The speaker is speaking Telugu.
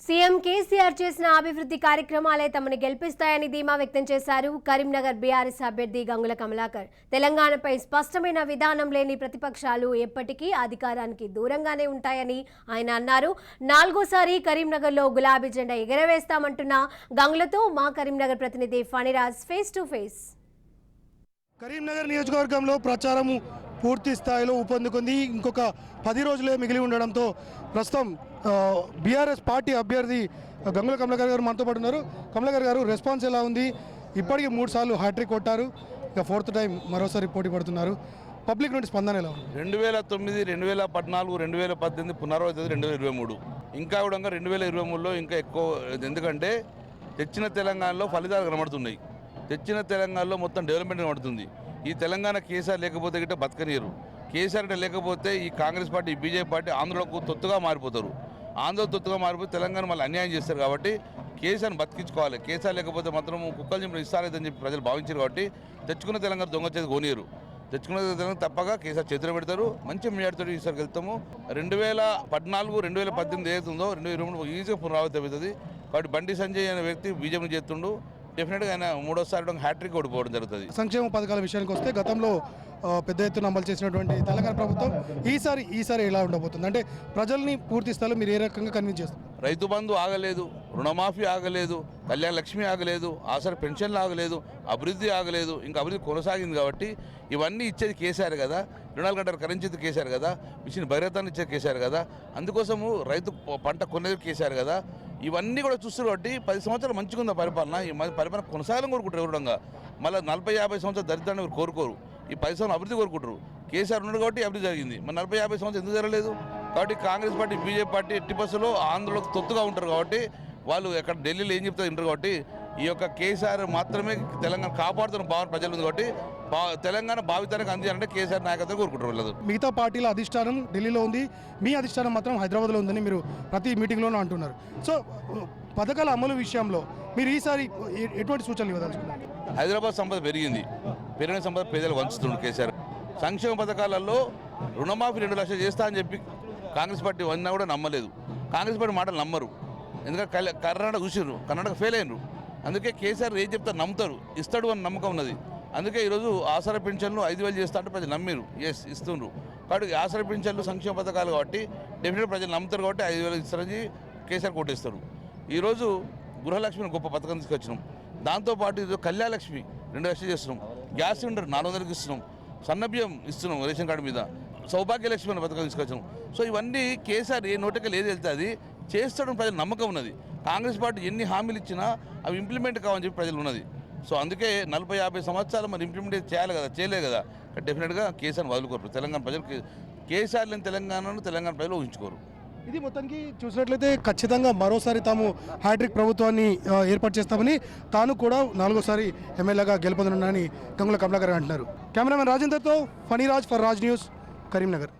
సీఎం కేసీఆర్ చేసిన అభివృద్ధి కార్యక్రమాలే తమను గెలిపిస్తాయని ధీమా వ్యక్తం చేశారు కరీంనగర్ బీఆర్ఎస్ అభ్యర్థి గంగుల కమలాకర్. తెలంగాణపై స్పష్టమైన విధానం లేని ప్రతిపక్షాలు ఎప్పటికీ అధికారానికి దూరంగానే ఉంటాయని ఆయన అన్నారు. నాలుగోసారి కరీంనగర్లో గులాబీ జెండా ఎగరవేస్తామంటున్న గంగులతో మా కరీంనగర్ ప్రతినిధి Phaniraj face to face. Karimnagar నియోజకవర్గంలో ప్రచారము పూర్తి స్థాయిలో ఊపందుకుంది. ఇంకొక 10 రోజులే మిగిలి ఉండడంతో ప్రస్తుతం బీఆర్ఎస్ పార్టీ అభ్యర్థి గంగుల కమలాకర్ గారు మనతో పాటు ఉన్నారు. కమలాకర్ గారు, రెస్పాన్స్ ఎలా ఉంది? ఇప్పటికీ 3 సార్లు హ్యాట్రిక్ కొట్టారు, ఇక 4th టైం మరోసారి పోటీ పడుతున్నారు. పబ్లిక్ నుండి స్పందన ఎలా ఉంది? 2009, 2014, 2018 పునరావృతం 2023 ఇంకా కూడా 2023లో ఇంకా ఎక్కువ. ఎందుకంటే తెచ్చిన తెలంగాణలో ఫలితాలు కనబడుతున్నాయి. తెచ్చిన తెలంగాణలో మొత్తం డెవలప్మెంట్ కనబడుతుంది. ఈ తెలంగాణ కేసీఆర్ లేకపోతే గిట్ట బతకనీరు. కేసీఆర్ అంటే లేకపోతే ఈ కాంగ్రెస్ పార్టీ, బీజేపీ పార్టీ ఆంధ్రలో తొత్తుగా మారిపోతారు. ఆంధ్ర తొత్తుగా మారిపోతే తెలంగాణ మళ్ళీ అన్యాయం చేస్తారు. కాబట్టి కేసీఆర్ని బతికించుకోవాలి. కేసీఆర్ లేకపోతే మాత్రం కుక్కలు చింపిన ఇస్తారేదని చెప్పి ప్రజలు భావించారు. కాబట్టి తెచ్చుకున్న తెలంగాణ దొంగ చేతి కొనియరు. తెచ్చుకున్న తెలంగాణ తప్పగా కేసీఆర్ చేతిలో పెడతారు. మంచి మేడతో ఈసారి వెళ్తాము. 2014, 2018 ఏదైతుందో 2023 ఈజీగా పునరావృతం అవుతుంది. కాబట్టి బండి సంజయ్ అనే వ్యక్తి బీజేపీ చేస్తుండు. డెఫినెట్గా ఆయన 3వసారి హ్యాట్రిక్ ఓడిపోవడం జరుగుతుంది. సంక్షేమ పథకాల విషయానికి వస్తే గతంలో పెద్ద ఎత్తున అమలు చేసినటువంటి తెలంగాణ ప్రభుత్వం ఈసారి ఎలా ఉండబోతుంది? అంటే ప్రజల్ని పూర్తి స్థాయిలో మీరు ఏ రకంగా కన్విన్స్ చేస్తారు? రైతు బంధు ఆగలేదు, రుణమాఫీ ఆగలేదు, కళ్యాణ లక్ష్మి ఆగలేదు, ఆసరా పెన్షన్లు ఆగలేదు, అభివృద్ధి ఆగలేదు, ఇంకా అభివృద్ధి కొనసాగింది. కాబట్టి ఇవన్నీ ఇచ్చేది కేసీఆర్ కదా. 2 గంటలు కరెంట్ కేసీఆర్ కదా. మిషన్ భైరతాన్ని ఇచ్చేది కేసీఆర్ కదా. అందుకోసము రైతు పంట కొనేది కేసీఆర్ కదా. ఇవన్నీ కూడా చూస్తారు. కాబట్టి 10 సంవత్సరాలు మంచిగా ఉంది పరిపాలన. ఈ పరిపాలన కొనసాగాలని కోరుకుంటారు ఎవరుడంగా. మళ్ళీ 40-50 సంవత్సరాలు దరిద్రాన్ని ఎవరు కోరుకోరు. ఈ 10 సంవత్సరాలు అభివృద్ధి కోరుకుంటారు. కేసీఆర్ ఉన్నాడు కాబట్టి అభివృద్ధి జరిగింది. మరి 40-50 సంవత్సరాలు ఎందుకు జరగలేదు? కాబట్టి కాంగ్రెస్ పార్టీ, బీజేపీ పార్టీ ఎట్టి బస్సులో ఆంధ్రలో తొత్తుగా ఉంటారు. కాబట్టి వాళ్ళు ఎక్కడ ఢిల్లీలో ఏం చెప్తారు వింటారు. కాబట్టి ఈ యొక్క కేసీఆర్ మాత్రమే తెలంగాణ కాపాడుతున్న భావన ప్రజలు ఉంది. కాబట్టి తెలంగాణ భావితానికి అందించాలంటే కేసీఆర్ నాయకత్వం కోరుకుంటారు వెళ్ళదు. మిగతా పార్టీల అధిష్టానం ఢిల్లీలో ఉంది, మీ అధిష్టానం మాత్రం హైదరాబాద్లో ఉందని మీరు ప్రతి మీటింగ్లోనూ అంటున్నారు. సో పథకాల అమలు విషయంలో మీరు ఈసారి ఎటువంటి సూచనలు ఇవ్వదలుచుకున్నారు? హైదరాబాద్ సంపద పెరిగింది. పెరిగిన సంపద పేదలు వంచుతుండ్రు కేసీఆర్. సంక్షేమ పథకాలలో రుణమాఫీ 2 లక్షలు చేస్తా అని చెప్పి కాంగ్రెస్ పార్టీ అన్నా కూడా నమ్మలేదు. కాంగ్రెస్ పార్టీ మాటలు నమ్మరు. ఎందుకంటే కర్ణాటక చూసిర్రు, కర్ణాటక ఫెయిల్ అయినరు. అందుకే కేసీఆర్ ఏం చెప్తారు నమ్ముతారు, ఇస్తాడు అని నమ్మకం ఉన్నది. అందుకే ఈరోజు ఆసరా పింఛన్లు 5,000 చేస్తా అంటే ప్రజలు నమ్మిరు. ఎస్, ఇస్తుండ్రు. కాబట్టి ఆసరా పింఛన్లు సంక్షేమ పథకాలు కాబట్టి డెఫినెట్ ప్రజలు నమ్ముతారు. కాబట్టి 5,000 ఇస్తారని కేసీఆర్ కొట్టేస్తారు. ఈరోజు గృహలక్ష్మిని గొప్ప పథకం తీసుకొచ్చినాం. దాంతోపాటు ఈరోజు కళ్యాణ లక్ష్మి 2 లక్షలు చేస్తున్నాం. గ్యాస్ సిలిండర్ 400కి ఇస్తున్నాం. సన్నబియ్యం ఇస్తున్నాం రేషన్ కార్డు మీద. సౌభాగ్యలక్ష్మి అనే పథకం తీసుకొచ్చినాం. సో ఇవన్నీ కేసీఆర్ ఏ నోటికి ఏది వెళ్తే అది చేస్తాడని ప్రజలు నమ్మకం ఉన్నది. కాంగ్రెస్ పార్టీ ఎన్ని హామీలు ఇచ్చినా అవి ఇంప్లిమెంట్ కావని చెప్పి ప్రజలు ఉన్నది. సో అందుకే 40-50 సంవత్సరాలు మరి ఇంప్లిమెంట్ చేయాలి కదా, చేయలేదు కదా. డెఫినెట్గా కేసీఆర్ని వదులుకోరు తెలంగాణ ప్రజలు. కేసీఆర్ లేని తెలంగాణను తెలంగాణ ప్రజలు ఊహించుకోరు. ఇది మొత్తానికి చూసినట్లయితే ఖచ్చితంగా మరోసారి తాము హ్యాట్రిక్ ప్రభుత్వాన్ని ఏర్పాటు చేస్తామని, తాను కూడా 4వసారి ఎమ్మెల్యేగా గెలుపొందనున్నానని గంగుల కమలాకర్ అంటున్నారు. కెమెరామెన్ రాజేందర్తో ఫణిరాజ్ ఫర్ రాజ్ న్యూస్, కరీంనగర్.